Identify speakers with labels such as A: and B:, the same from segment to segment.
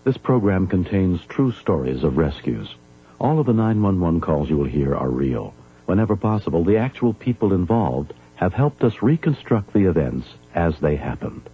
A: This program contains true stories of rescues. All of the 911 calls you will hear are real. Whenever possible, the actual people involved have helped us reconstruct the events as they happened.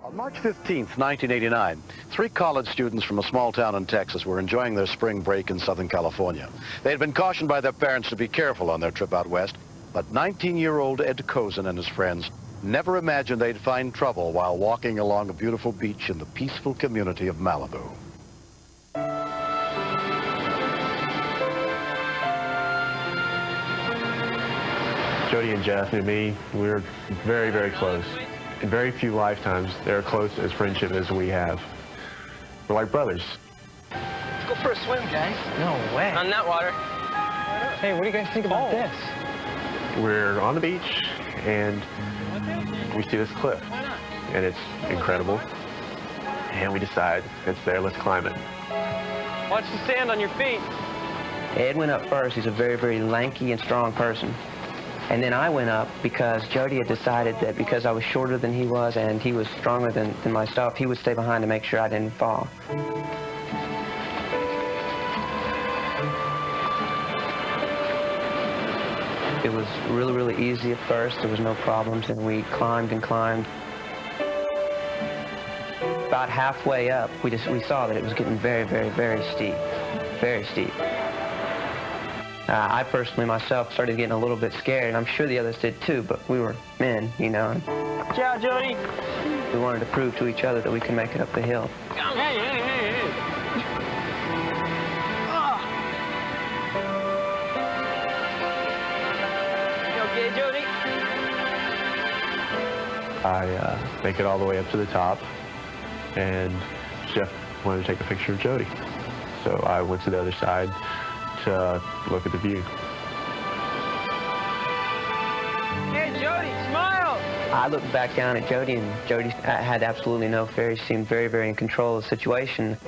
B: On March 15th, 1989, 3 college students from a small town in Texas were enjoying their spring break in Southern California. They had been cautioned by their parents to be careful on their trip out west, but 19-year-old Ed Cozen and his friends never imagined they'd find trouble while walking along a beautiful beach in the peaceful community of Malibu.
C: Jody and Jeff and me, we were very, very close. In very few lifetimes, they're close as friendship as we have. We're like brothers.
D: Let's go for a swim, guys.
E: No way.
D: On that water.
E: Hey, what do you guys think about this?
C: We're on the beach, and we see this cliff, and it's incredible. And we decide it's there, let's climb it.
D: Watch the sand on your feet.
E: Ed went up first. He's a very, very lanky and strong person. And then I went up because Jody had decided that because I was shorter than he was and he was stronger than myself, he would stay behind to make sure I didn't fall. It was really, really easy at first. There was no problems, and we climbed and climbed. About halfway up, we saw that it was getting very, very, very steep. Very steep. I personally, myself, started getting a little bit scared, and I'm sure the others did too, but we were men, you know. And
D: Ciao, Jody.
E: we wanted to prove to each other that we can make it up the hill.
D: Hey, hey, hey, hey. Oh. You okay, Jody?
C: I make it all the way up to the top, and Jeff wanted to take a picture of Jody. So I went to the other side to look at the view.
D: Hey, Jody, smile!
E: I looked back down at Jody, and Jody had absolutely no fear. He seemed very, very in control of the situation.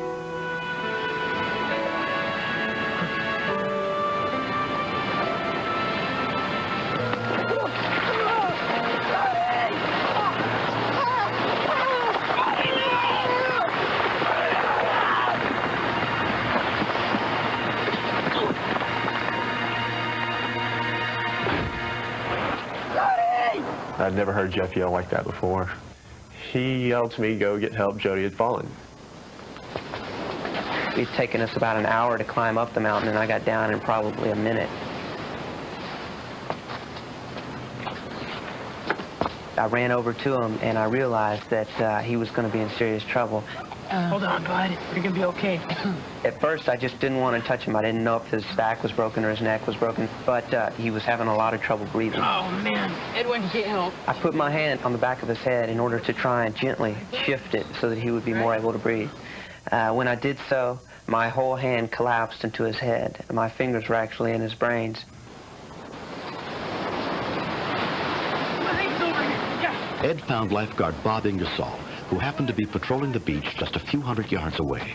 C: I'd never heard Jeff yell like that before. He yelled to me, "Go get help, Jody had fallen."
E: It's taken us about an hour to climb up the mountain, and I got down in probably a minute. I ran over to him, and I realized that he was going to be in serious trouble.
D: Hold on, bud. You're going to be okay.
E: At first, I just didn't want to touch him. I didn't know if his back was broken or his neck was broken, but he was having a lot of trouble breathing.
D: Oh, man. Ed went to get help.
E: I put my hand on the back of his head in order to try and gently shift it so that he would be more able to breathe. When I did so, my whole hand collapsed into his head. My fingers were actually in his brains.
A: Ed found lifeguard Bob Ingersoll, who happened to be patrolling the beach just a few hundred yards away.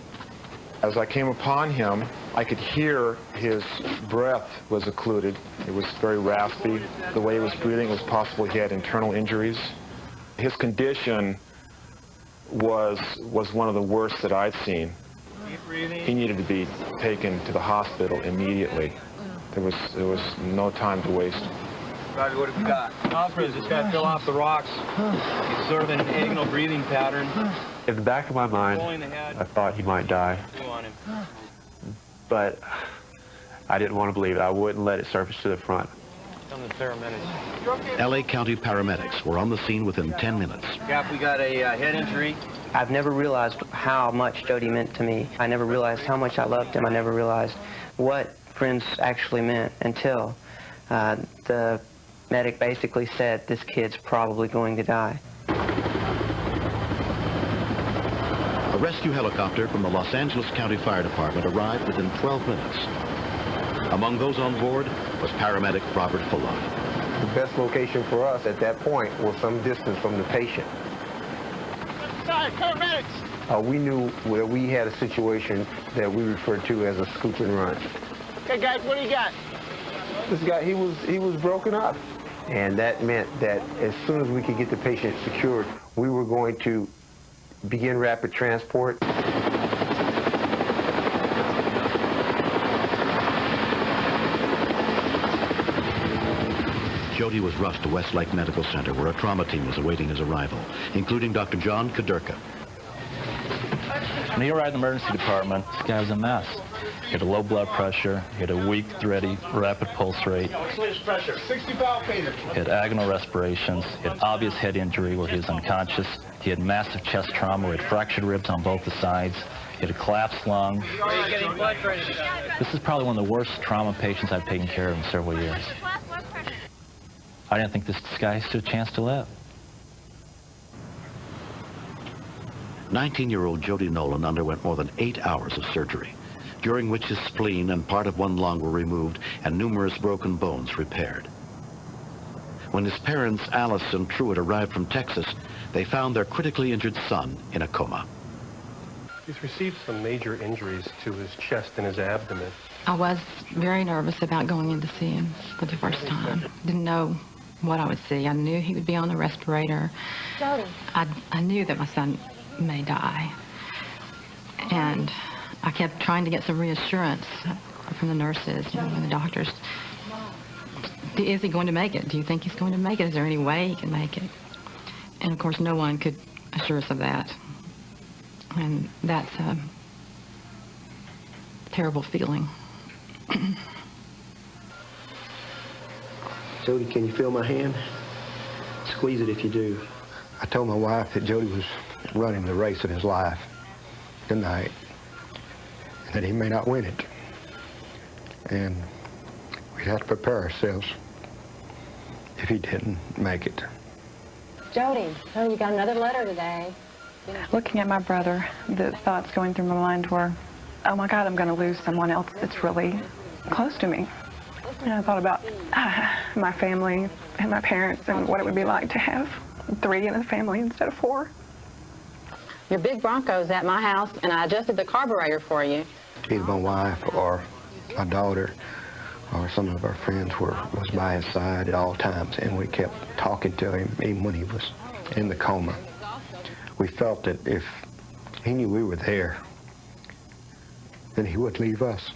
F: As I came upon him, I could hear his breath was occluded. It was very raspy. The way he was breathing, it was possible he had internal injuries. His condition was one of the worst that I'd seen. He needed to be taken to the hospital immediately. There was no time to waste.
G: Roger, what have we got? Officers, this guy fell off the rocks. He's sort of in an agonal breathing pattern.
C: In the back of my mind, I thought he might die. But I didn't want to believe it. I wouldn't let it surface to the front.
G: paramedics.
B: LA County paramedics were on the scene within 10 minutes.
G: Cap, we got a head injury.
E: I've never realized how much Jody meant to me. I never realized how much I loved him. I never realized what friends actually meant until the medic basically said, this kid's probably going to die.
B: A rescue helicopter from the Los Angeles County Fire Department arrived within 12 minutes. Among those on board was paramedic Robert Fuller.
H: The best location for us at that point was some distance from the patient.
D: Sorry, paramedics!
H: We knew that we had a situation that we referred to as a scoop and run.
D: Okay, guys, what do you got?
H: This guy, he was broken up. And that meant that as soon as we could get the patient secured, we were going to begin rapid transport.
B: Jody was rushed to Westlake Medical Center, where a trauma team was awaiting his arrival, including Dr. John Kadurka.
I: When he arrived in the emergency department, this guy was a mess. He had a low blood pressure, he had a weak, thready, rapid pulse rate.
D: Pressure, 60 palpitations.
I: He had agonal respirations, he had obvious head injury where he was unconscious. He had massive chest trauma, he had fractured ribs on both the sides. He had a collapsed lung. This is probably one of the worst trauma patients I've taken care of in several years. I didn't think this guy stood a chance to live.
B: 19-year-old Jody Nolan underwent more than 8 hours of surgery, during which his spleen and part of one lung were removed and numerous broken bones repaired. When his parents, Alice and Truett, arrived from Texas, they found their critically injured son in a coma.
J: He's received some major injuries to his chest and his abdomen.
K: I was very nervous about going in to see him for the first time. Didn't know what I would see. I knew he would be on the respirator.
L: Jody.
K: I knew that my son may die. And I kept trying to get some reassurance from the nurses, and the doctors. Is he going to make it? Do you think he's going to make it? Is there any way he can make it? And of course, no one could assure us of that. And that's a terrible feeling.
H: Jody, can you feel my hand? Squeeze it if you do. I told my wife that Jody was running the race of his life tonight, and that he may not win it. And we'd have to prepare ourselves if he didn't make it.
L: Jody, oh, you got another letter today.
M: Looking at my brother, the thoughts going through my mind were, oh my God, I'm going to lose someone else that's really close to me. And I thought about my family and my parents and what it would be like to have 3 in a family instead of 4.
L: Your big Bronco's at my house, and I adjusted the carburetor for you.
H: Either my wife or my daughter or some of our friends was by his side at all times, and we kept talking to him even when he was in the coma. We felt that if he knew we were there, then he would leave us.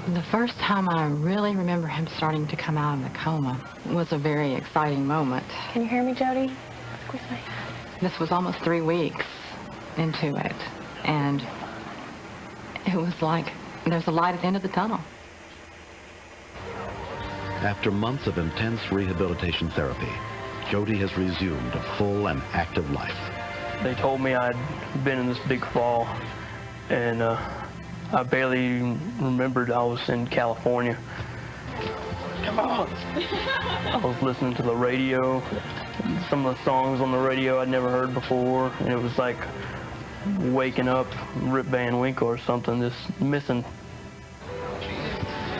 K: The first time I really remember him starting to come out of the coma was a very exciting moment.
L: Can you hear me, Jody? Squeeze me.
K: This was almost 3 weeks into it, and it was like there's a light at the end of the tunnel.
B: After months of intense rehabilitation therapy, Jody has resumed a full and active life.
N: They told me I'd been in this big fall, and I barely remembered I was in California. Come on! I was listening to the radio, some of the songs on the radio I'd never heard before, and it was like waking up Rip Van Winkle or something, just missing.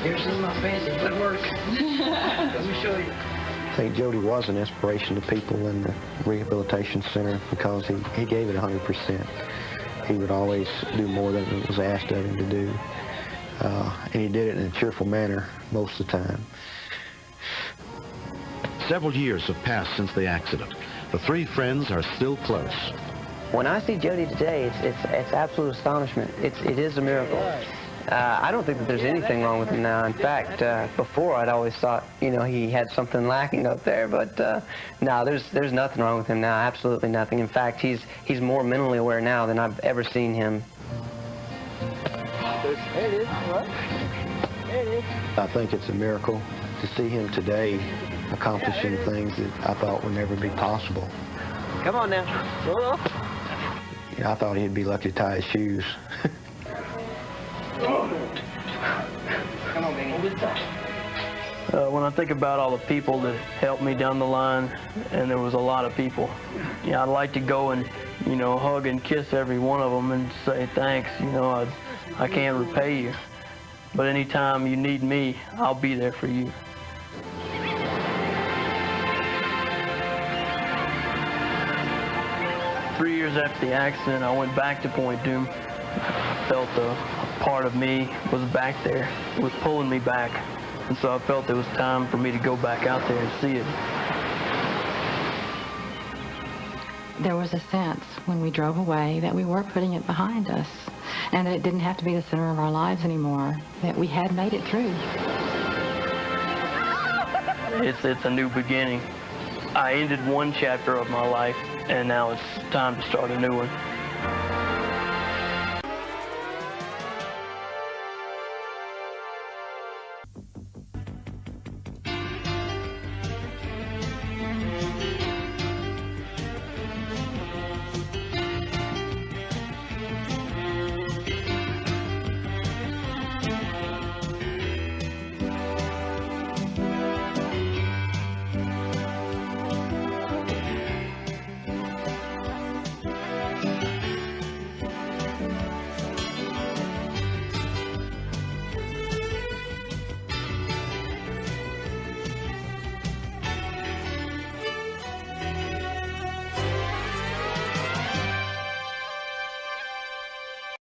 D: Here's some of my fancy footwork. Let me show you.
H: I think Jody was an inspiration to people in the rehabilitation center because he gave it 100%. He would always do more than was asked of him to do. And he did it in a cheerful manner most of the time.
B: Several years have passed since the accident. The 3 friends are still close.
E: When I see Jody today, it's absolute astonishment. It is a miracle. I don't think that there's anything wrong with him now. In fact, before I'd always thought, you know, he had something lacking up there, but no, there's nothing wrong with him now. Absolutely nothing. In fact, he's more mentally aware now than I've ever seen him.
N: is. There it is. What? There it is.
H: I think it's a miracle to see him today accomplishing things that I thought would never be possible.
N: Come on now. Go.
H: I thought he'd be lucky to tie his shoes.
N: Come on, baby. When I think about all the people that helped me down the line, and there was a lot of people, I'd like to go and, hug and kiss every one of them and say thanks. I can't repay you, but anytime you need me, I'll be there for you. Three years after the accident, I went back to Point Dume. I felt a part of me was back there. It was pulling me back. And so I felt it was time for me to go back out there and see it.
K: There was a sense when we drove away that we were putting it behind us and that it didn't have to be the center of our lives anymore, that we had made it through.
N: It's a new beginning. I ended one chapter of my life, and now it's time to start a new one.